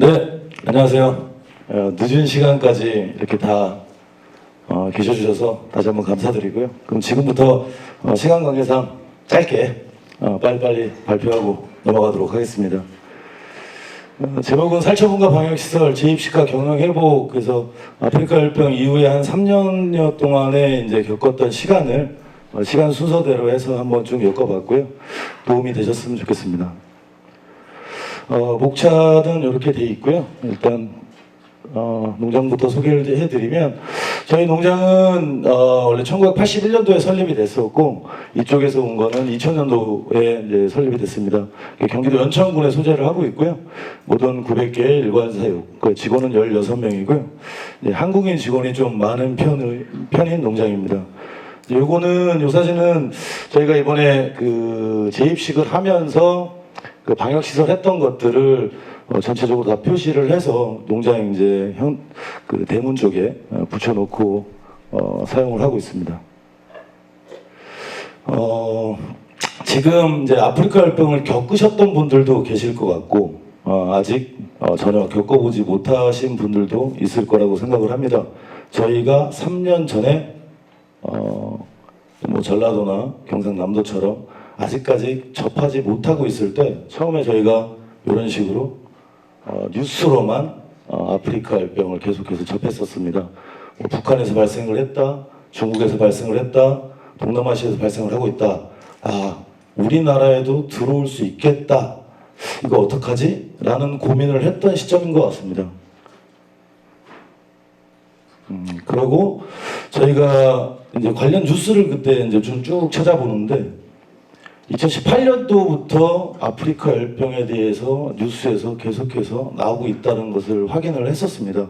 네, 안녕하세요. 늦은 시간까지 이렇게 다 계셔주셔서 다시 한번 감사드리고요. 그럼 지금부터 시간 관계상 짧게 빨리빨리 발표하고 넘어가도록 하겠습니다. 제목은 살처분과 방역시설 재입시가 경영회복. 그래서 아프리카 열병 이후에 한 3년여 동안에 이제 겪었던 시간을 시간 순서대로 해서 한번 좀 엮어봤고요. 도움이 되셨으면 좋겠습니다. 목차는 이렇게 돼 있고요. 일단 농장부터 소개를 해드리면 저희 농장은 원래 1981년도에 설립이 됐었고 이쪽에서 온 거는 2000년도에 이제 설립이 됐습니다. 경기도 연천군에 소재를 하고 있고요. 모든 900개의 일관 사육, 직원은 16명이고요. 한국인 직원이 좀 많은 편인 농장입니다. 요 사진은 저희가 이번에 그 재입식을 하면서 그 방역시설 했던 것들을 전체적으로 다 표시를 해서 농장 이제 그 대문 쪽에 붙여놓고 사용을 하고 있습니다. 지금 이제 아프리카 열병을 겪으셨던 분들도 계실 것 같고 아직 전혀 겪어보지 못하신 분들도 있을 거라고 생각을 합니다. 저희가 3년 전에 뭐 전라도나 경상남도처럼 아직까지 접하지 못하고 있을 때 처음에 저희가 이런 식으로 뉴스로만 아프리카 열병을 계속해서 접했었습니다. 북한에서 발생을 했다, 중국에서 발생을 했다, 동남아시아에서 발생을 하고 있다. 우리나라에도 들어올 수 있겠다. 이거 어떡하지? 라는 고민을 했던 시점인 것 같습니다. 그러고 저희가 이제 관련 뉴스를 그때 이제 좀 쭉 찾아보는데 2018년도부터 아프리카 열병에 대해서 뉴스에서 계속해서 나오고 있다는 것을 확인을 했었습니다.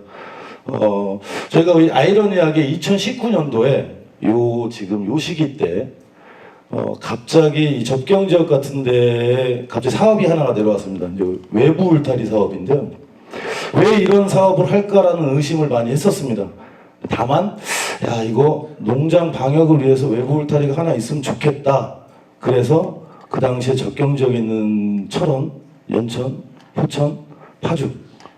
저희가 아이러니하게 2019년도에 지금 요 시기 때 갑자기 이 접경 지역 같은 데에 갑자기 사업이 하나가 내려왔습니다. 이제 외부 울타리 사업인데요. 왜 이런 사업을 할까라는 의심을 많이 했었습니다. 다만 이거 농장 방역을 위해서 외부 울타리가 하나 있으면 좋겠다. 그래서 그 당시에 접경 지역에 있는 철원, 연천, 포천, 파주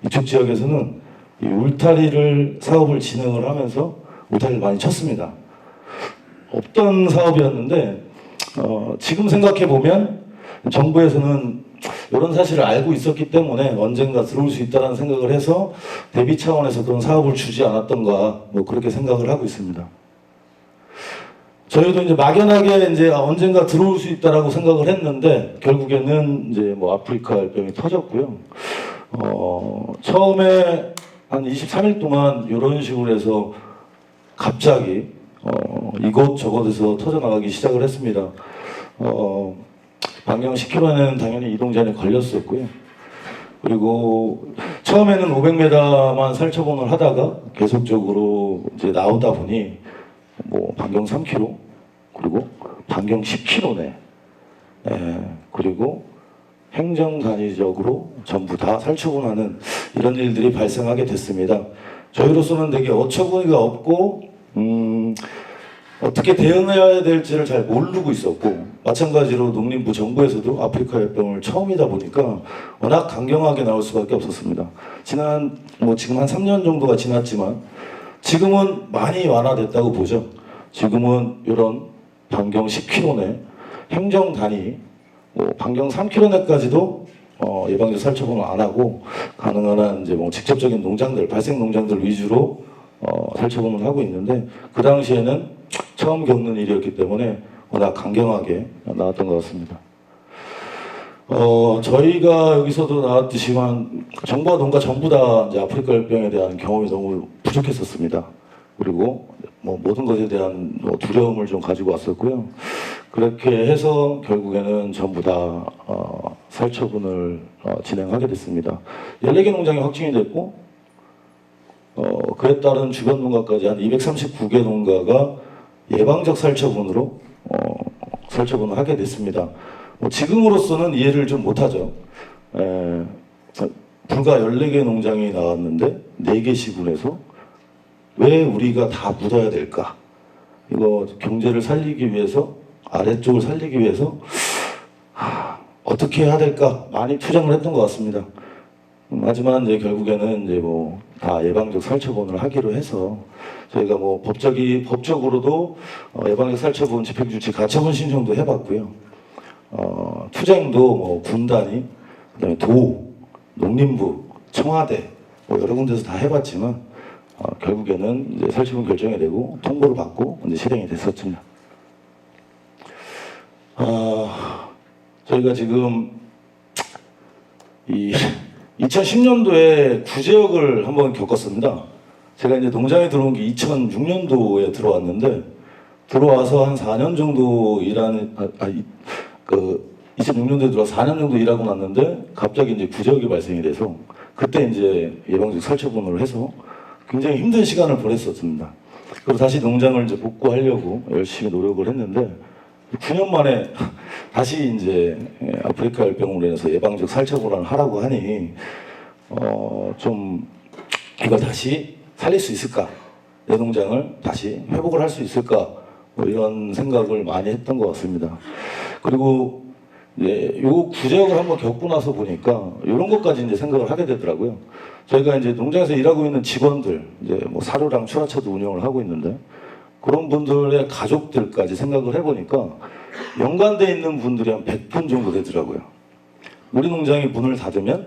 이쪽 지역에서는 이 울타리를 사업을 진행을 하면서 울타리를 많이 쳤습니다. 없던 사업이었는데 지금 생각해 보면 정부에서는 이런 사실을 알고 있었기 때문에 언젠가 들어올 수 있다는 생각을 해서 대비 차원에서 그런 사업을 주지 않았던가 뭐 그렇게 생각을 하고 있습니다. 저희도 이제 막연하게 이제 언젠가 들어올 수 있다라고 생각을 했는데 결국에는 이제 뭐 아프리카 열병이 터졌고요. 처음에 한 23일 동안 이런 식으로 해서 갑자기 이곳저곳에서 터져나가기 시작을 했습니다. 반경 10km는 당연히 이동 제한에 걸렸었고요. 그리고 처음에는 500m만 살처분을 하다가 계속적으로 이제 나오다 보니 뭐 반경 3km 그리고 반경 10km 내 그리고 행정 단위적으로 전부 다 살처분하는 이런 일들이 발생하게 됐습니다. 저희로서는 되게 어처구니가 없고 어떻게 대응해야 될지를 잘 모르고 있었고 마찬가지로 농림부 정부에서도 아프리카 열병을 처음이다 보니까 워낙 강경하게 나올 수밖에 없었습니다. 지금 한 3년 정도가 지났지만 지금은 많이 완화됐다고 보죠. 지금은 이런 반경 10km 내 행정 단위, 반경 3km 내까지도 예방적 살처분을 안 하고 가능한 한 이제 뭐 직접적인 농장들, 발생 농장들 위주로 살처분을 하고 있는데 그 당시에는 처음 겪는 일이었기 때문에 워낙 강경하게 나왔던 것 같습니다. 저희가 여기서도 나왔듯이만 정부와 농가 전부 다 이제 아프리카 열병에 대한 경험이 너무 부족했었습니다. 그리고 뭐 모든 것에 대한 두려움을 좀 가지고 왔었고요. 그렇게 해서 결국에는 전부 다 살처분을 진행하게 됐습니다. 14개 농장이 확진이 됐고 그에 따른 주변 농가까지 한 239개 농가가 예방적 살처분으로 살처분을 하게 됐습니다. 지금으로서는 이해를 좀 못하죠. 불과 14개 농장이 나왔는데 4개 시군에서 왜 우리가 다 묻어야 될까? 이거 경제를 살리기 위해서 아래쪽을 살리기 위해서 어떻게 해야 될까? 많이 투정을 했던 것 같습니다. 하지만 이제 결국에는 이제 뭐 다 예방적 살처분을 하기로 해서 저희가 뭐 법적으로도 예방적 살처분, 집행주치, 가처분 신청도 해봤고요. 투쟁도 뭐 군단위, 그다음에 도, 농림부, 청와대 뭐 여러 군데서 다 해봤지만 결국에는 이제 살처분 결정이 되고 통보를 받고 이제 실행이 됐었습니다. 저희가 지금 이 2010년도에 구제역을 한번 겪었습니다. 제가 이제 농장에 들어온 게 2006년도에 들어왔는데 들어와서 한 4년 정도 일한 2006년도에 들어와서 4년 정도 일하고 났는데 갑자기 이제 구제역이 발생이 돼서 그때 이제 예방적 살처분을 해서 굉장히 힘든 시간을 보냈었습니다. 그리고 다시 농장을 이제 복구하려고 열심히 노력을 했는데 9년 만에 다시 이제 아프리카 열병으로 인해서 예방적 살처분을 하라고 하니 좀 이걸 다시 살릴 수 있을까? 내 농장을 다시 회복을 할 수 있을까? 뭐 이런 생각을 많이 했던 것 같습니다. 그리고 이제 요 구제역을 한번 겪고 나서 보니까 이런 것까지 이제 생각을 하게 되더라고요. 저희가 이제 농장에서 일하고 있는 직원들, 이제 뭐 사료랑 출하처도 운영을 하고 있는데 그런 분들의 가족들까지 생각을 해보니까 연관돼 있는 분들이 한 100분 정도 되더라고요. 우리 농장이 문을 닫으면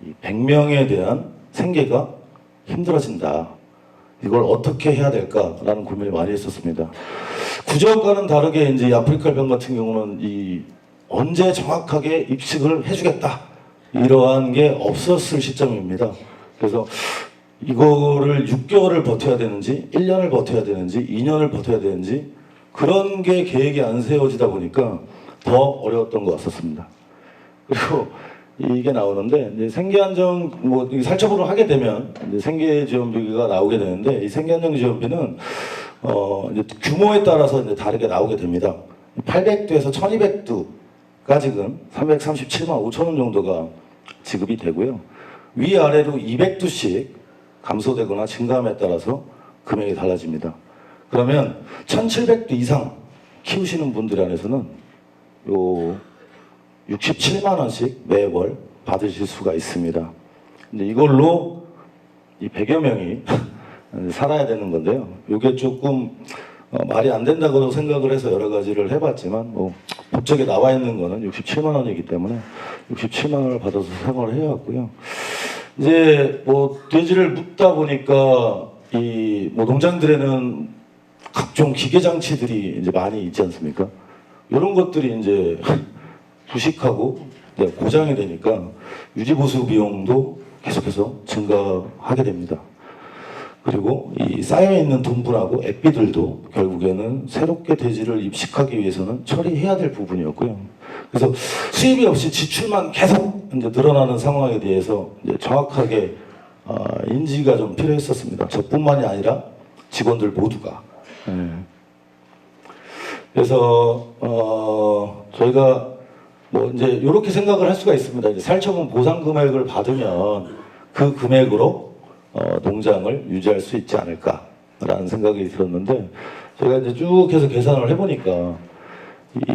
이 100명에 대한 생계가 힘들어진다. 이걸 어떻게 해야 될까라는 고민을 많이 했었습니다. 구제역과는 다르게 이제 이 아프리카 병 같은 경우는 이 언제 정확하게 입식을 해주겠다 이러한 게 없었을 시점입니다. 그래서 이거를 6개월을 버텨야 되는지 1년을 버텨야 되는지 2년을 버텨야 되는지 그런 게 계획이 안 세워지다 보니까 더 어려웠던 것 같았습니다. 그리고 이게 나오는데 이제 생계안정 뭐 살처분을 하게 되면 이제 생계지원비가 나오게 되는데 이 생계안정 지원비는 이제 규모에 따라서 이제 다르게 나오게 됩니다. 800두에서 1200두가 지금 337만 5천 원 정도가 지급이 되고요. 위아래로 200두씩 감소되거나 증가함에 따라서 금액이 달라집니다. 그러면 1700두 이상 키우시는 분들 안에서는 요 67만 원씩 매월 받으실 수가 있습니다. 근데 이걸로 이 100여 명이 살아야 되는 건데요. 이게 조금 말이 안 된다고 생각을 해서 여러 가지를 해봤지만 뭐 법적에 나와 있는 거는 67만 원이기 때문에 67만 원을 받아서 생활을 해왔고요. 이제 뭐 돼지를 묻다 보니까 이 뭐 농장들에는 각종 기계 장치들이 이제 많이 있지 않습니까? 이런 것들이 이제 부식하고 고장이 되니까 유지 보수 비용도 계속해서 증가하게 됩니다. 그리고 이 쌓여 있는 돈분하고 액비들도 결국에는 새롭게 돼지를 입식하기 위해서는 처리해야 될 부분이었고요. 그래서 수입이 없이 지출만 계속 이제 늘어나는 상황에 대해서 이제 정확하게 인지가 좀 필요했었습니다. 저뿐만이 아니라 직원들 모두가. 그래서 저희가 뭐 이제 이렇게 생각을 할 수가 있습니다. 이제 살처분 보상 금액을 받으면 그 금액으로 농장을 유지할 수 있지 않을까라는 생각이 들었는데 제가 이제 쭉 해서 계산을 해보니까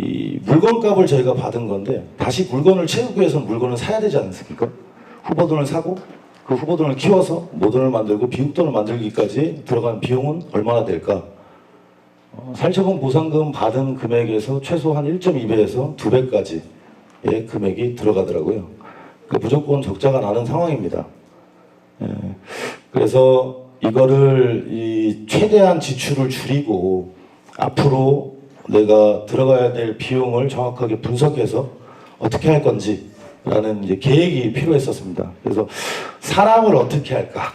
이 물건값을 저희가 받은 건데 다시 물건을 채우기 위해서는 물건을 사야 되지 않습니까? 후보돈을 사고 그 후보돈을 키워서 모돈을 만들고 비육돈을 만들기까지 들어간 비용은 얼마나 될까? 살처분 보상금 받은 금액에서 최소한 1.2배에서 2배까지의 금액이 들어가더라고요. 무조건 적자가 나는 상황입니다. 그래서 이거를 이 최대한 지출을 줄이고 앞으로 내가 들어가야 될 비용을 정확하게 분석해서 어떻게 할 건지라는 이제 계획이 필요했었습니다. 그래서 사람을 어떻게 할까?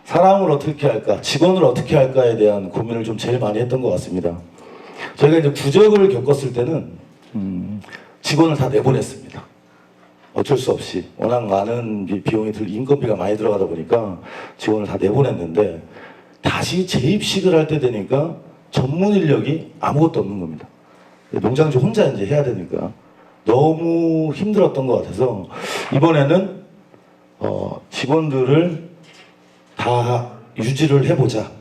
사람을 어떻게 할까? 직원을 어떻게 할까에 대한 고민을 좀 제일 많이 했던 것 같습니다. 저희가 이제 구제역을 겪었을 때는 직원을 다 내보냈습니다. 어쩔 수 없이 워낙 많은 비용이 인건비가 많이 들어가다 보니까 직원을 다 내보냈는데 다시 재입식을 할 때 되니까 전문 인력이 아무것도 없는 겁니다. 농장주 혼자 이제 해야 되니까 너무 힘들었던 것 같아서 이번에는 직원들을 다 유지를 해보자.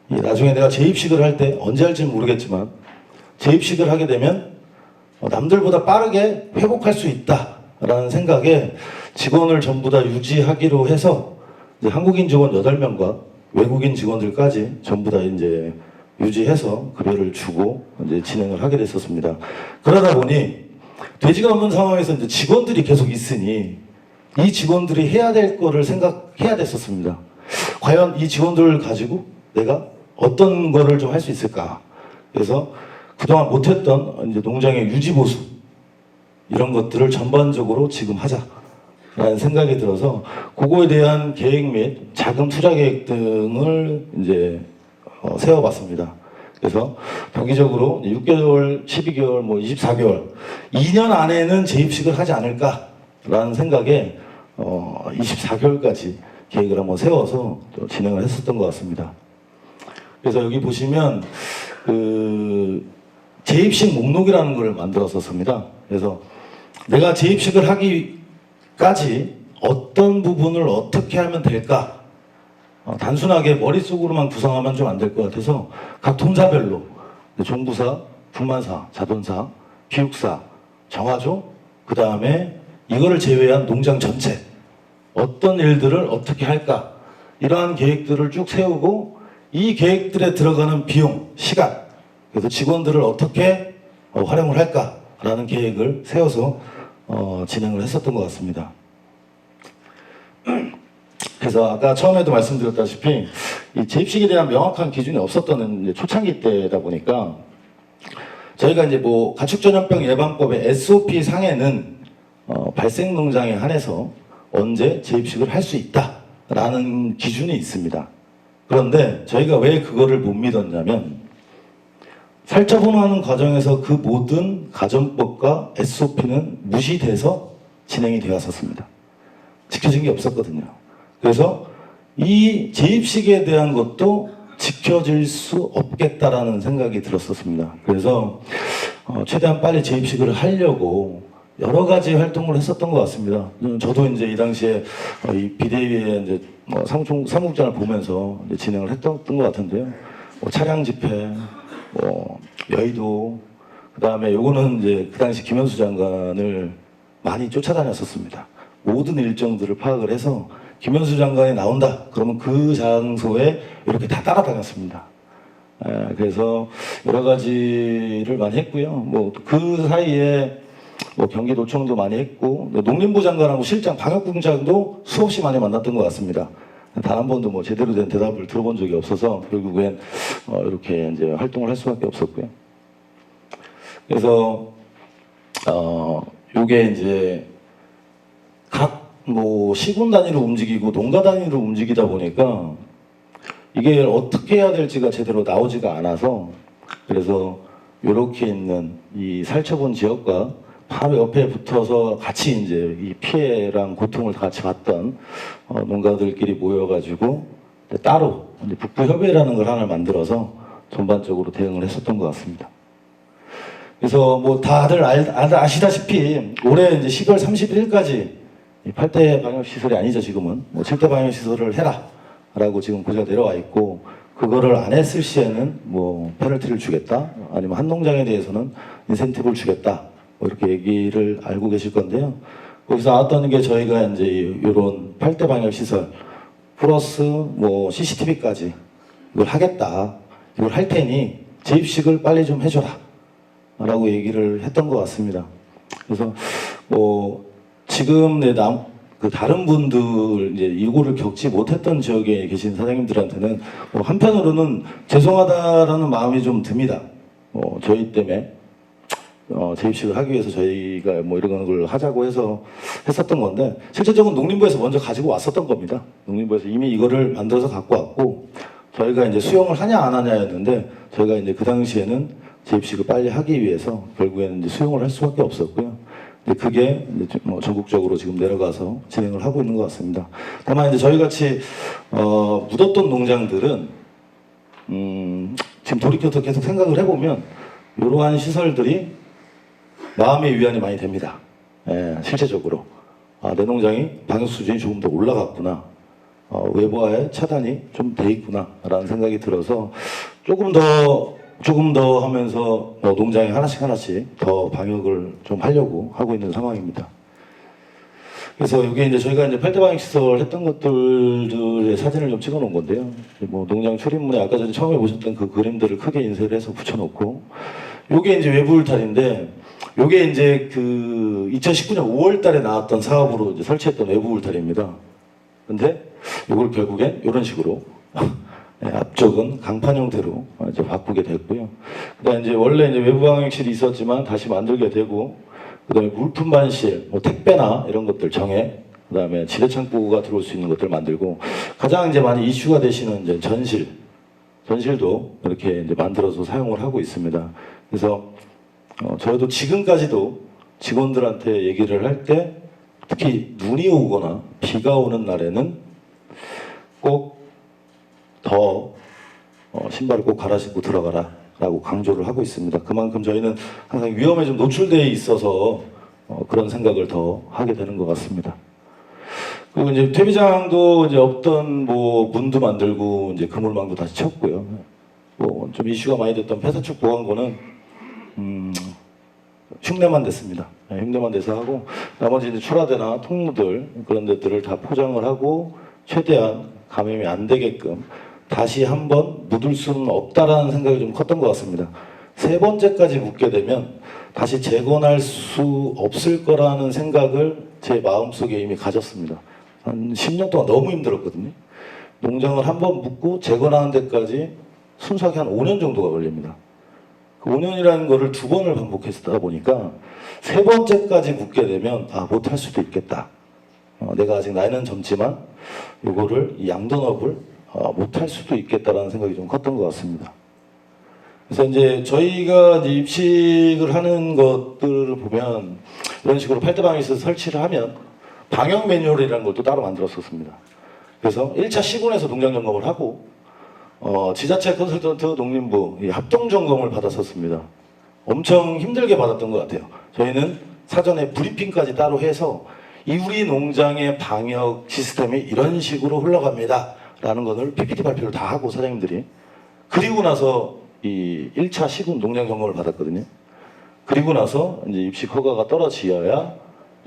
나중에 내가 재입식을 할 때 언제 할지는 모르겠지만 재입식을 하게 되면 남들보다 빠르게 회복할 수 있다 라는 생각에 직원을 전부 다 유지하기로 해서 이제 한국인 직원 8명과 외국인 직원들까지 전부 다 이제 유지해서 급여를 주고 이제 진행을 하게 됐었습니다. 그러다 보니 되지가 않는 상황에서 이제 직원들이 계속 있으니 이 직원들이 해야 될 거를 생각해야 됐었습니다. 과연 이 직원들을 가지고 내가 어떤 거를 좀 할 수 있을까? 그래서 그동안 못했던 이제 농장의 유지보수 이런 것들을 전반적으로 지금 하자라는 생각이 들어서 그거에 대한 계획 및 자금 투자 계획 등을 이제 세워봤습니다. 그래서 단기적으로 6개월, 12개월, 뭐 24개월, 2년 안에는 재입식을 하지 않을까라는 생각에 24개월까지 계획을 한번 세워서 진행을 했었던 것 같습니다. 그래서 여기 보시면 그 재입식 목록이라는 걸 만들었었습니다. 그래서 내가 재입식을 하기까지 어떤 부분을 어떻게 하면 될까? 단순하게 머릿속으로만 구성하면 좀 안 될 것 같아서 각 동사별로 종부사, 분만사, 자동사, 기육사, 정화조, 그 다음에 이거를 제외한 농장 전체 어떤 일들을 어떻게 할까? 이러한 계획들을 쭉 세우고 이 계획들에 들어가는 비용, 시간, 그래서 직원들을 어떻게 활용을 할까라는 계획을 세워서 진행을 했었던 것 같습니다. 그래서 아까 처음에도 말씀드렸다시피 이 재입식에 대한 명확한 기준이 없었던 이제 초창기 때다 보니까 저희가 이제 뭐 가축전염병 예방법의 SOP 상에는 발생 농장에 한해서 언제 재입식을 할 수 있다라는 기준이 있습니다. 그런데 저희가 왜 그거를 못 믿었냐면 살처분하는 과정에서 그 모든 가정법과 SOP는 무시돼서 진행이 되었었습니다. 지켜진 게 없었거든요. 그래서 이 재입식에 대한 것도 지켜질 수 없겠다라는 생각이 들었었습니다. 그래서 최대한 빨리 재입식을 하려고 여러 가지 활동을 했었던 것 같습니다. 저도 이제 이 당시에 이 비대위에 이제 사무국장을 보면서 이제 진행을 했던 것 같은데요. 차량 집회, 여의도, 그 다음에 요거는 이제 그 당시 김현수 장관을 많이 쫓아다녔었습니다. 모든 일정들을 파악을 해서 김현수 장관이 나온다. 그러면 그 장소에 이렇게 다 따라다녔습니다. 그래서 여러 가지를 많이 했고요. 뭐 그 사이에 뭐 경기도청도 많이 했고 농림부 장관하고 실장, 방역국장도 수없이 많이 만났던 것 같습니다. 단 한 번도 뭐 제대로 된 대답을 들어본 적이 없어서 결국엔 이렇게 이제 활동을 할 수밖에 없었고요. 그래서 요게 이제 각 뭐 시군 단위로 움직이고 농가 단위로 움직이다 보니까 이게 어떻게 해야 될지가 제대로 나오지가 않아서 그래서 이렇게 있는 이 살처분 지역과 바로 옆에 붙어서 같이 이제 이 피해랑 고통을 다 같이 봤던 농가들끼리 모여가지고 따로 이제 북부협의회라는 걸 하나 만들어서 전반적으로 대응을 했었던 것 같습니다. 그래서 뭐 다들 아시다시피 올해 이제 12월 31일까지 8대 방역시설이 아니죠, 지금은. 뭐 7대 방역시설을 해라. 라고 지금 고지가 내려와 있고, 그거를 안 했을 시에는 뭐 페널티를 주겠다. 아니면 한 농장에 대해서는 인센티브를 주겠다. 뭐 이렇게 얘기를 알고 계실 건데요. 거기서 나왔던 게 저희가 이제 이런 8대 방역시설 플러스 뭐 CCTV까지 이걸 하겠다. 이걸 할 테니 재입식을 빨리 좀 해줘라. 라고 얘기를 했던 것 같습니다. 그래서 뭐 지금 그 다른 분들 이제 이거를 겪지 못했던 지역에 계신 사장님들한테는 한편으로는 죄송하다라는 마음이 좀 듭니다. 저희 때문에 재입식을 하기 위해서 저희가 뭐 이런 걸 하자고 해서 했었던 건데 실질적으로 농림부에서 먼저 가지고 왔었던 겁니다. 농림부에서 이미 이거를 만들어서 갖고 왔고 저희가 이제 수용을 하냐 안 하냐였는데 저희가 이제 그 당시에는 재입식을 빨리 하기 위해서 결국에는 이제 수용을 할 수밖에 없었고요. 그게 이제 뭐 전국적으로 지금 내려가서 진행을 하고 있는 것 같습니다. 다만 이제 저희 같이 묻었던 농장들은 지금 돌이켜서 계속 생각을 해보면 이러한 시설들이 마음의 위안이 많이 됩니다. 실제적으로 내 농장이 방역 수준이 조금 더 올라갔구나, 외부와의 차단이 좀 돼 있구나 라는 생각이 들어서 조금 더 하면서 농장에 하나씩 더 방역을 좀 하려고 하고 있는 상황입니다. 그래서 이게 이제 저희가 이제 팔대방역 시설 했던 것들의 사진을 좀 찍어 놓은 건데요. 뭐 농장 출입문에 아까 전에 처음에 보셨던 그 그림들을 크게 인쇄를 해서 붙여놓고, 요게 이제 외부 울타리인데, 요게 이제 그 2019년 5월 달에 나왔던 사업으로 이제 설치했던 외부 울타리입니다. 근데 요걸 결국엔 이런 식으로 네, 앞쪽은 강판 형태로 이제 바꾸게 됐고요. 그다음 이제 원래 이제 외부 방역실이 있었지만 다시 만들게 되고, 그다음에 물품반실, 뭐 택배나 이런 것들 정해, 그다음에 지뢰창고가 들어올 수 있는 것들 만들고, 가장 이제 많이 이슈가 되시는 이제 전실도 이렇게 이제 만들어서 사용을 하고 있습니다. 그래서 저희도 지금까지도 직원들한테 얘기를 할 때, 특히 눈이 오거나 비가 오는 날에는 꼭 더 신발을 꼭 갈아 신고 들어가라 라고 강조를 하고 있습니다. 그만큼 저희는 항상 위험에 좀 노출되어 있어서 그런 생각을 더 하게 되는 것 같습니다. 그리고 이제 퇴비장도 이제 없던 뭐 문도 만들고 이제 그물망도 다시 쳤고요. 뭐 좀 이슈가 많이 됐던 폐사축 보강고는 흉내만 냈습니다. 네, 흉내만 내서 하고, 나머지 이제 출하대나 통로들 그런 데들을 다 포장을 하고 최대한 감염이 안 되게끔 다시 한번 묻을 수는 없다라는 생각이 좀 컸던 것 같습니다. 세 번째까지 묻게 되면 다시 재건할 수 없을 거라는 생각을 제 마음속에 이미 가졌습니다. 한 10년 동안 너무 힘들었거든요. 농장을 한 번 묻고 재건하는 데까지 순수하게 한 5년 정도가 걸립니다. 그 5년이라는 거를 두 번을 반복했다 보니까 세 번째까지 묻게 되면 못할 수도 있겠다. 내가 아직 나이는 젊지만 이거를 양돈업을 못할 수도 있겠다라는 생각이 좀 컸던 것 같습니다. 그래서 이제 저희가 이제 입식을 하는 것들을 보면 이런 식으로 팔대방에서 설치를 하면 방역 매뉴얼이라는 걸 또 따로 만들었었습니다. 그래서 1차 시군에서 농장 점검을 하고 지자체 컨설턴트 농림부 합동 점검을 받았었습니다. 엄청 힘들게 받았던 것 같아요. 저희는 사전에 브리핑까지 따로 해서 이 우리 농장의 방역 시스템이 이런 식으로 흘러갑니다 라는 것을 PPT 발표를 다 하고 사장님들이, 그리고 나서 이 1차 시군 농장 점검을 받았거든요. 그리고 나서 이제 입식 허가가 떨어지어야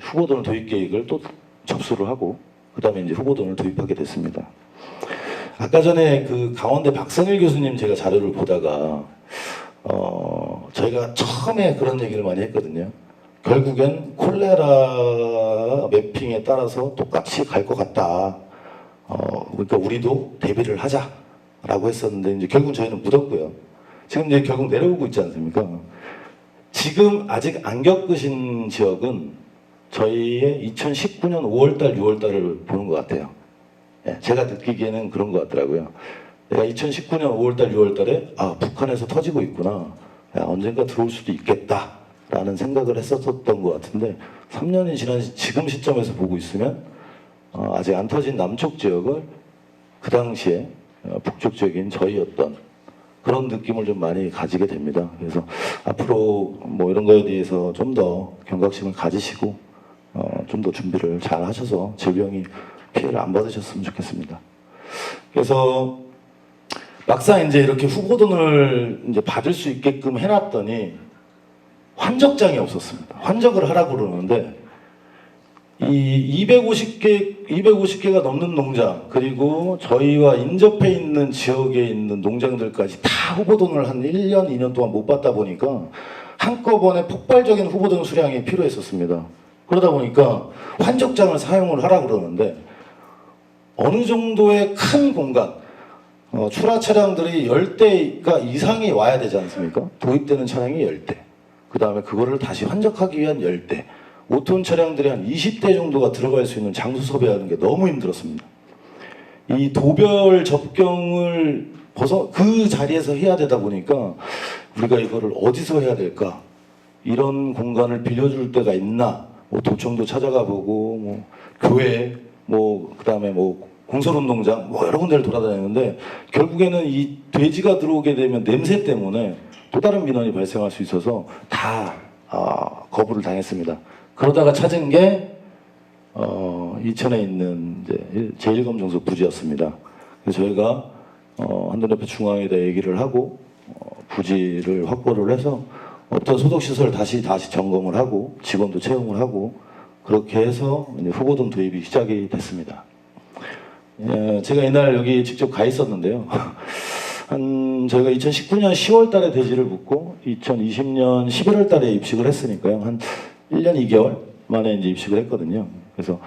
후보돈 도입 계획을 또 접수를 하고, 그 다음에 이제 후보돈을 도입하게 됐습니다. 아까 전에 그 강원대 박성일 교수님 제가 자료를 보다가 저희가 처음에 그런 얘기를 많이 했거든요. 결국엔 콜레라 매핑에 따라서 똑같이 갈 것 같다. 그러니까 우리도 대비를 하자라고 했었는데, 이제 결국 저희는 묻었고요. 지금 이제 결국 내려오고 있지 않습니까? 지금 아직 안 겪으신 지역은 저희의 2019년 5월달, 6월달을 보는 것 같아요. 예, 제가 느끼기에는 그런 것 같더라고요. 내가 2019년 5월달, 6월달에 북한에서 터지고 있구나. 야, 언젠가 들어올 수도 있겠다라는 생각을 했었던 것 같은데, 3년이 지난 지금 시점에서 보고 있으면 아직 안 터진 남쪽 지역을 그 당시에 북쪽 지역인 저희였던 그런 느낌을 좀 많이 가지게 됩니다. 그래서 앞으로 뭐 이런 거에 대해서 좀 더 경각심을 가지시고 좀 더 준비를 잘 하셔서 질병이 피해를 안 받으셨으면 좋겠습니다. 그래서 막상 이제 이렇게 후보돈을 이제 받을 수 있게끔 해놨더니 환적장이 없었습니다. 환적을 하라고 그러는데 이 250개가 넘는 농장, 그리고 저희와 인접해 있는 지역에 있는 농장들까지 다 후보돈을 한 1년, 2년 동안 못 받다 보니까 한꺼번에 폭발적인 후보돈 수량이 필요했었습니다. 그러다 보니까 환적장을 사용을 하라고 그러는데, 어느 정도의 큰 공간, 출하 차량들이 10대가 이상이 와야 되지 않습니까? 도입되는 차량이 10대. 그 다음에 그거를 다시 환적하기 위한 10대. 5톤 차량들이 한 20대 정도가 들어갈 수 있는 장수 섭외하는 게 너무 힘들었습니다. 이 도별 접경을 그 자리에서 해야 되다 보니까 우리가 이거를 어디서 해야 될까? 이런 공간을 빌려줄 데가 있나? 뭐 도청도 찾아가 보고, 뭐 교회, 뭐 그다음에 뭐 공설운동장, 뭐 여러 군데를 돌아다녔는데, 결국에는 이 돼지가 들어오게 되면 냄새 때문에 또 다른 민원이 발생할 수 있어서 다 거부를 당했습니다. 그러다가 찾은 게 이천에 있는 이제 제1검정소 부지였습니다. 그래서 저희가 한돈협회 중앙에다 얘기를 하고 부지를 확보를 해서 어떤 소독시설 다시 점검을 하고 직원도 채용을 하고 그렇게 해서 이제 후보돈 도입이 시작이 됐습니다. 제가 이날 여기 직접 가 있었는데요. 저희가 2019년 10월 달에 대지를 묻고 2020년 11월 달에 입식을 했으니까요. 한 1년 2개월 만에 이제 입식을 했거든요. 그래서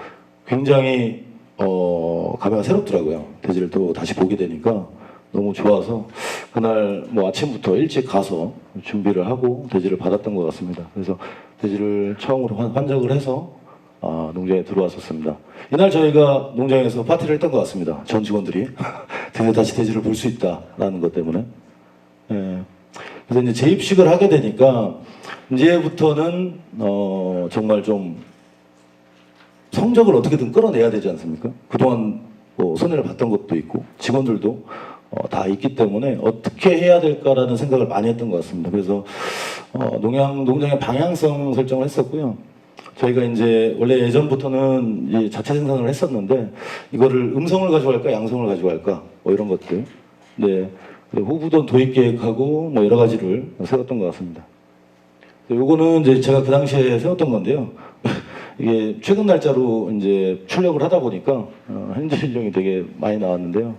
굉장히 감회가 새롭더라고요. 대지를 또 다시 보게 되니까 너무 좋아서 그날 뭐 아침부터 일찍 가서 준비를 하고 대지를 받았던 것 같습니다. 그래서 대지를 처음으로 환적을 해서 농장에 들어왔었습니다. 이날 저희가 농장에서 파티를 했던 것 같습니다. 전 직원들이 드디어 다시 대지를 볼 수 있다라는 것 때문에. 그래서 이제 재입식을 하게 되니까 이제부터는 정말 좀 성적을 어떻게든 끌어내야 되지 않습니까? 그동안 뭐 손해를 봤던 것도 있고 직원들도 다 있기 때문에 어떻게 해야 될까라는 생각을 많이 했던 것 같습니다. 그래서 농장의 방향성 설정을 했었고요. 저희가 이제 원래 예전부터는 이제 자체 생산을 했었는데 이거를 음성을 가져갈까 양성을 가져갈까 뭐 이런 것들. 네. 후보돈 도입 계획하고 뭐 여러 가지를 세웠던 것 같습니다. 요거는 이제 제가 그 당시에 세웠던 건데요. 이게 최근 날짜로 이제 출력을 하다 보니까 현재 일정이 되게 많이 나왔는데요.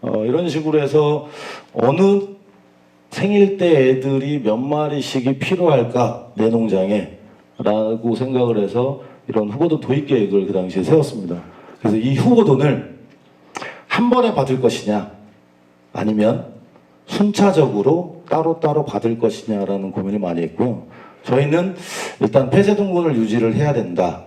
이런 식으로 해서 어느 생일 때 애들이 몇 마리씩이 필요할까 내 농장에 라고 생각을 해서 이런 후보돈 도입 계획을 그 당시에 세웠습니다. 그래서 이 후보돈을 한 번에 받을 것이냐 아니면 순차적으로 따로따로 받을 것이냐라는 고민을 많이 했고요. 저희는 일단 폐쇄동군을 유지를 해야 된다.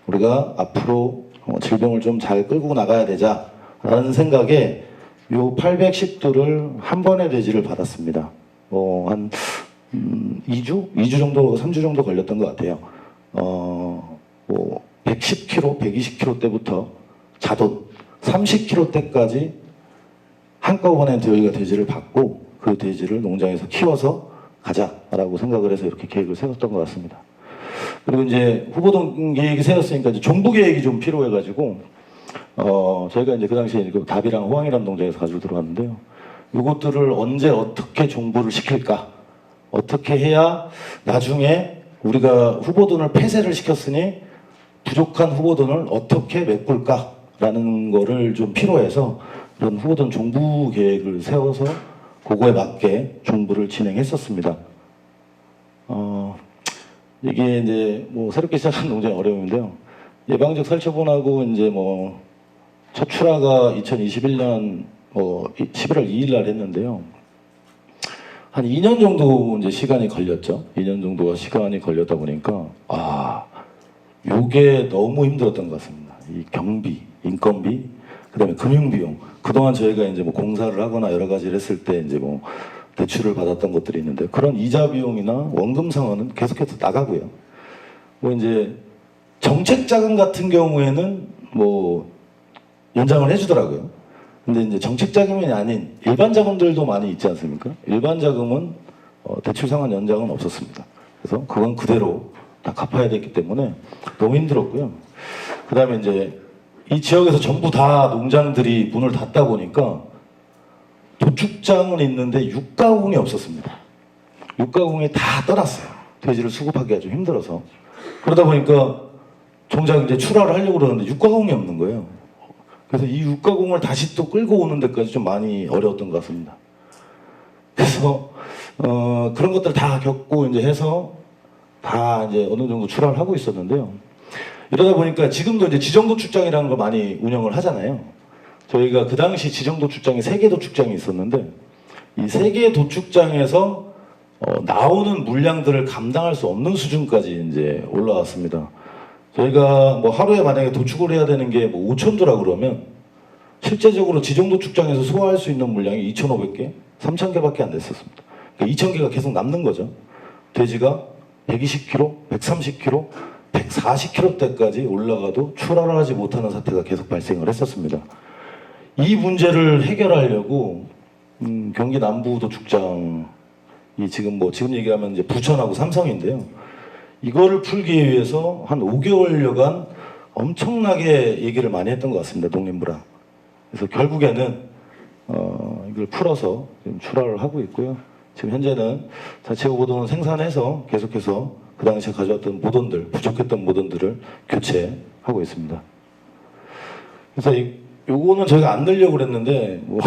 우리가 앞으로 질병을 좀 잘 끌고 나가야 되자라는 생각에 요 810두를 한 번에 대지를 받았습니다. 한 2주? 2주 정도, 3주 정도 걸렸던 것 같아요. 110kg, 120kg 때부터 자돈 30kg 때까지 한꺼번에 저희가 대지를 받고 그 대지를 농장에서 키워서 가자라고 생각을 해서 이렇게 계획을 세웠던 것 같습니다. 그리고 이제 후보돈 계획이 세웠으니까 이제 정부 계획이 좀 필요해가지고 저희가 이제 그 당시에 그 답이랑 호황이라는 농장에서 가지고 들어왔는데요. 이것들을 언제 어떻게 정보를 시킬까? 어떻게 해야 나중에 우리가 후보돈을 폐쇄를 시켰으니 부족한 후보돈을 어떻게 메꿀까라는 거를 좀 필요해서 이런 후보돈 정부 계획을 세워서 그거에 맞게 정부를 진행했었습니다. 이게 이제 뭐 새롭게 시작한 농장의 어려움인데요. 예방적 살처분하고 이제 뭐 첫 출하가 2021년 11월 2일 날 했는데요. 한 2년 정도 이제 시간이 걸렸죠. 2년 정도가 시간이 걸렸다 보니까 요게 너무 힘들었던 것 같습니다. 이 경비, 인건비, 그다음에 금융비용. 그동안 저희가 이제 뭐 공사를 하거나 여러 가지를 했을 때 이제 뭐 대출을 받았던 것들이 있는데 그런 이자 비용이나 원금 상환은 계속해서 나가고요. 뭐 이제 정책 자금 같은 경우에는 뭐 연장을 해주더라고요. 근데 이제 정책 자금이 아닌 일반 자금들도 많이 있지 않습니까? 일반 자금은 대출 상환 연장은 없었습니다. 그래서 그건 그대로 다 갚아야 됐기 때문에 너무 힘들었고요. 그 다음에 이제 이 지역에서 전부 다 농장들이 문을 닫다 보니까 도축장은 있는데 육가공이 없었습니다. 육가공이 다 떠났어요. 돼지를 수급하기가 좀 힘들어서. 그러다 보니까 정작 이제 출하를 하려고 그러는데 육가공이 없는 거예요. 그래서 이 육가공을 다시 또 끌고 오는 데까지 좀 많이 어려웠던 것 같습니다. 그래서 그런 것들 다 겪고 이제 해서 다 이제 어느 정도 출하를 하고 있었는데요. 이러다 보니까 지금도 이제 지정도축장이라는 걸 많이 운영을 하잖아요. 저희가 그 당시 지정도축장이 3개 도축장이 있었는데 이 3개 도축장에서 나오는 물량들을 감당할 수 없는 수준까지 이제 올라왔습니다. 저희가 뭐 하루에 만약에 도축을 해야 되는 게 뭐 5,000두라 그러면 실제적으로 지정도축장에서 소화할 수 있는 물량이 2,500개, 3,000개밖에 안 됐었습니다. 그러니까 2,000개가 계속 남는 거죠. 돼지가 120kg, 130kg, 140kg 때까지 올라가도 출하를 하지 못하는 사태가 계속 발생을 했었습니다. 이 문제를 해결하려고 경기 남부도축장이 지금 얘기하면 이제 부천하고 삼성인데요. 이거를 풀기 위해서 한 5개월여간 엄청나게 얘기를 많이 했던 것 같습니다. 농림부랑. 그래서 결국에는 이걸 풀어서 지금 출하를 하고 있고요. 지금 현재는 자체 후보돈 생산해서 계속해서 그 당시에 가져왔던 모던들, 부족했던 모던들을 교체하고 있습니다. 그래서 요거는 저희가 안 넣으려고 그랬는데 뭐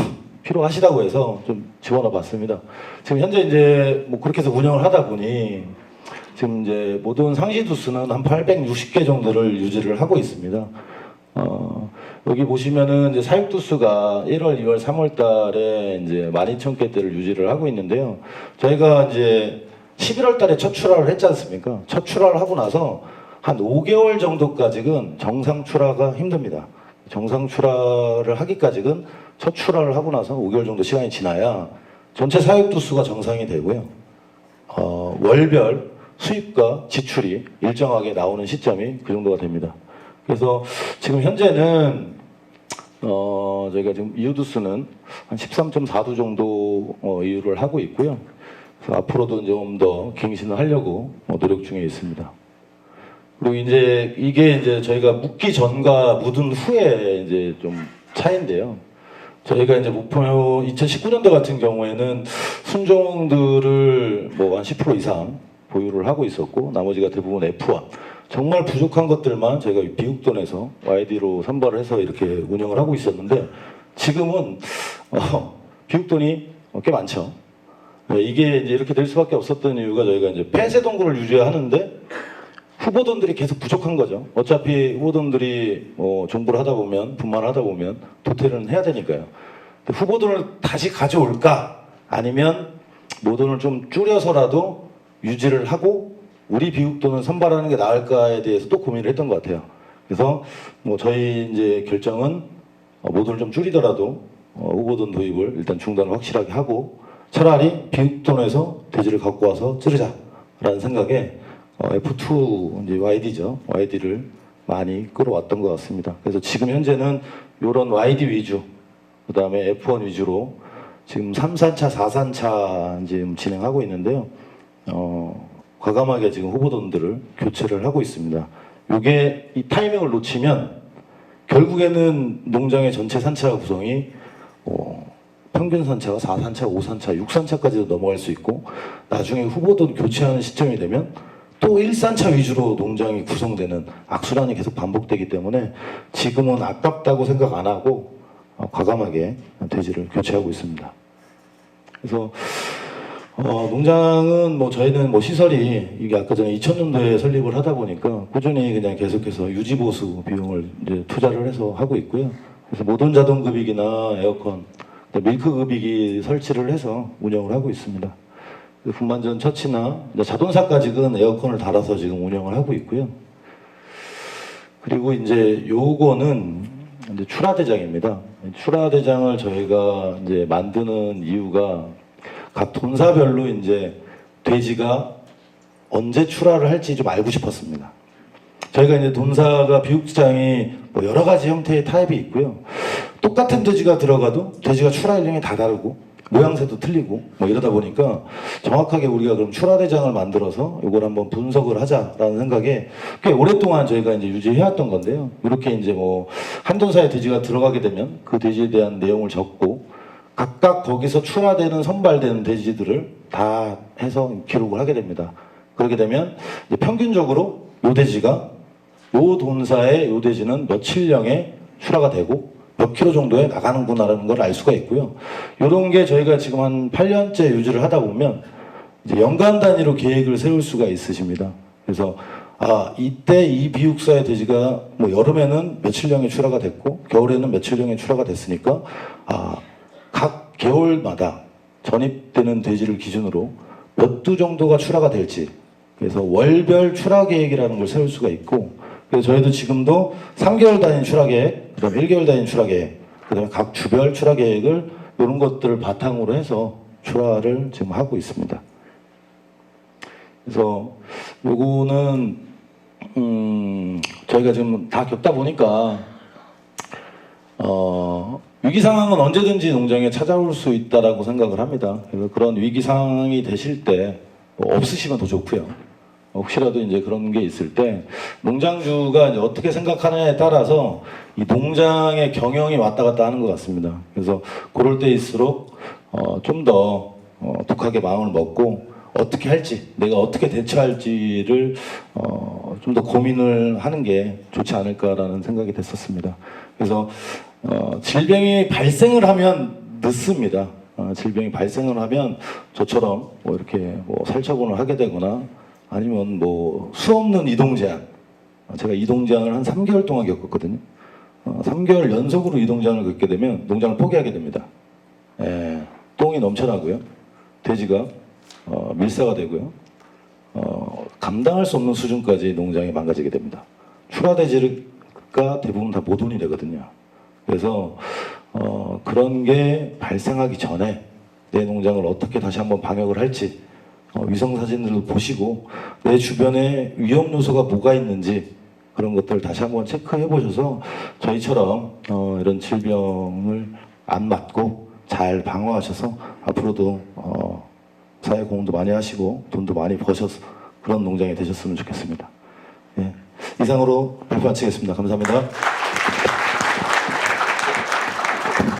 필요하시다고 해서 좀 집어넣어 봤습니다. 지금 현재 이제 뭐 그렇게 해서 운영을 하다 보니 지금 이제 모든 상시 두수는 한 860개 정도를 유지를 하고 있습니다. 여기 보시면은 이제 사육 두수가 1월, 2월, 3월 달에 이제 12,000개대를 유지를 하고 있는데요. 저희가 이제 11월 달에 첫 출하를 했지 않습니까? 첫 출하를 하고 나서 한 5개월 정도까지는 정상 출하가 힘듭니다. 정상 출하를 하기까지는 첫 출하를 하고 나서 5개월 정도 시간이 지나야 전체 사육 두수가 정상이 되고요. 월별 수입과 지출이 일정하게 나오는 시점이 그 정도가 됩니다. 그래서 지금 현재는 저희가 지금 이유두수는 한 13.4두 정도 이유를 하고 있고요. 그래서 앞으로도 좀 더 갱신을 하려고 노력 중에 있습니다. 그리고 이제 이게 이제 저희가 묻기 전과 묻은 후에 이제 좀 차이인데요. 저희가 이제 목표 2019년도 같은 경우에는 순종들을 뭐 한 10% 이상 보유를 하고 있었고 나머지가 대부분 F1 정말 부족한 것들만 저희가 비육돈에서 YD로 선발을 해서 이렇게 운영을 하고 있었는데 지금은 비육돈이 꽤 많죠. 이게 이제 이렇게 될 수밖에 없었던 이유가 저희가 이제 폐쇄 동굴을 유지하는데 후보돈들이 계속 부족한 거죠. 어차피 후보돈들이 정부를 하다 보면 분만을 하다 보면 도태를 해야 되니까요. 후보돈을 다시 가져올까 아니면 모돈을 좀 줄여서라도 유지를 하고 우리 비육돈을 선발하는 게 나을까에 대해서 또 고민을 했던 것 같아요. 그래서 뭐 저희 이제 결정은 모돈을 좀 줄이더라도 후보돈 도입을 일단 중단을 확실하게 하고 차라리 비육돈에서 돼지를 갖고 와서 찌르자라는 생각에 F2 이제 YD죠. YD를 많이 끌어왔던 것 같습니다. 그래서 지금 현재는 이런 YD 위주, 그 다음에 F1 위주로 지금 3산차, 4산차 지금 진행하고 있는데요. 과감하게 지금 후보돈들을 교체를 하고 있습니다. 이게 이 타이밍을 놓치면 결국에는 농장의 전체 산차 구성이 평균 산차가 4산차, 5산차, 6산차까지도 넘어갈 수 있고 나중에 후보돈 교체하는 시점이 되면 또 1산차 위주로 농장이 구성되는 악순환이 계속 반복되기 때문에 지금은 아깝다고 생각 안 하고 과감하게 돼지를 교체하고 있습니다. 그래서 농장은 뭐 저희는 뭐 시설이 이게 아까 전에 2000년도에 설립을 하다 보니까 꾸준히 그냥 계속해서 유지보수 비용을 이제 투자를 해서 하고 있고요. 그래서 모든 자동급이기나 에어컨, 밀크급이기 설치를 해서 운영을 하고 있습니다. 분만전 처치나 자동사까지는 에어컨을 달아서 지금 운영을 하고 있고요. 그리고 이제 요거는 이제 출하대장입니다. 출하대장을 저희가 이제 만드는 이유가 각 돈사별로 이제 돼지가 언제 출하를 할지 좀 알고 싶었습니다. 저희가 이제 돈사가 비육장이 뭐 여러 가지 형태의 타입이 있고요. 똑같은 돼지가 들어가도 돼지가 출하 일정이 다 다르고 모양새도 틀리고 뭐 이러다 보니까 정확하게 우리가 그럼 출하대장을 만들어서 이걸 한번 분석을 하자라는 생각에 꽤 오랫동안 저희가 이제 유지해왔던 건데요. 이렇게 이제 뭐 한 돈사의 돼지가 들어가게 되면 그 돼지에 대한 내용을 적고 각각 거기서 출하되는 선발되는 돼지들을 다 해서 기록을 하게 됩니다. 그렇게 되면 이제 평균적으로 요 돼지가 요 돈사의 요 돼지는 며칠령에 출하가 되고 몇 킬로 정도에 나가는구나라는 걸 알 수가 있고요. 이런 게 저희가 지금 한 8년째 유지를 하다 보면 이제 연간 단위로 계획을 세울 수가 있으십니다. 그래서 이때 이 비육사의 돼지가 뭐 여름에는 며칠령에 출하가 됐고 겨울에는 며칠령에 출하가 됐으니까 각 개월마다 전입되는 돼지를 기준으로 몇 두 정도가 출하가 될지 그래서 월별 출하 계획이라는 걸 세울 수가 있고 그래서 저희도 지금도 3개월 단위 출하 계획, 그다음 1개월 단위 출하 계획, 그다음에 각 주별 출하 계획을 이런 것들을 바탕으로 해서 출하를 지금 하고 있습니다. 그래서 요거는 저희가 지금 다 겪다 보니까 위기 상황은 언제든지 농장에 찾아올 수 있다라고 생각을 합니다. 그래서 그런 위기 상황이 되실 때 없으시면 더 좋고요. 혹시라도 이제 그런 게 있을 때 농장주가 이제 어떻게 생각하느냐에 따라서 이 농장의 경영이 왔다 갔다 하는 것 같습니다. 그래서 그럴 때일수록 좀 더 독하게 마음을 먹고 어떻게 할지, 내가 어떻게 대처할지를 좀 더 고민을 하는 게 좋지 않을까라는 생각이 됐었습니다. 그래서 질병이 발생을 하면 늦습니다. 질병이 발생을 하면 저처럼 뭐 이렇게 뭐 살처분을 하게 되거나 아니면 뭐 수없는 이동 제한, 제가 이동 제한을 한 3개월 동안 겪었거든요. 3개월 연속으로 이동 제한을 겪게 되면 농장을 포기하게 됩니다. 예, 똥이 넘쳐나고요. 돼지가 밀사가 되고요. 감당할 수 없는 수준까지 농장이 망가지게 됩니다. 출하 돼지가 대부분 다 모돈이 되거든요. 그래서 그런 게 발생하기 전에 내 농장을 어떻게 다시 한번 방역을 할지 위성 사진들을 보시고 내 주변에 위험 요소가 뭐가 있는지 그런 것들 다시 한번 체크해 보셔서 저희처럼 이런 질병을 안 맞고 잘 방어하셔서 앞으로도 사회 공헌도 많이 하시고 돈도 많이 버셔서 그런 농장이 되셨으면 좋겠습니다. 예. 이상으로 발표 마치겠습니다. 감사합니다.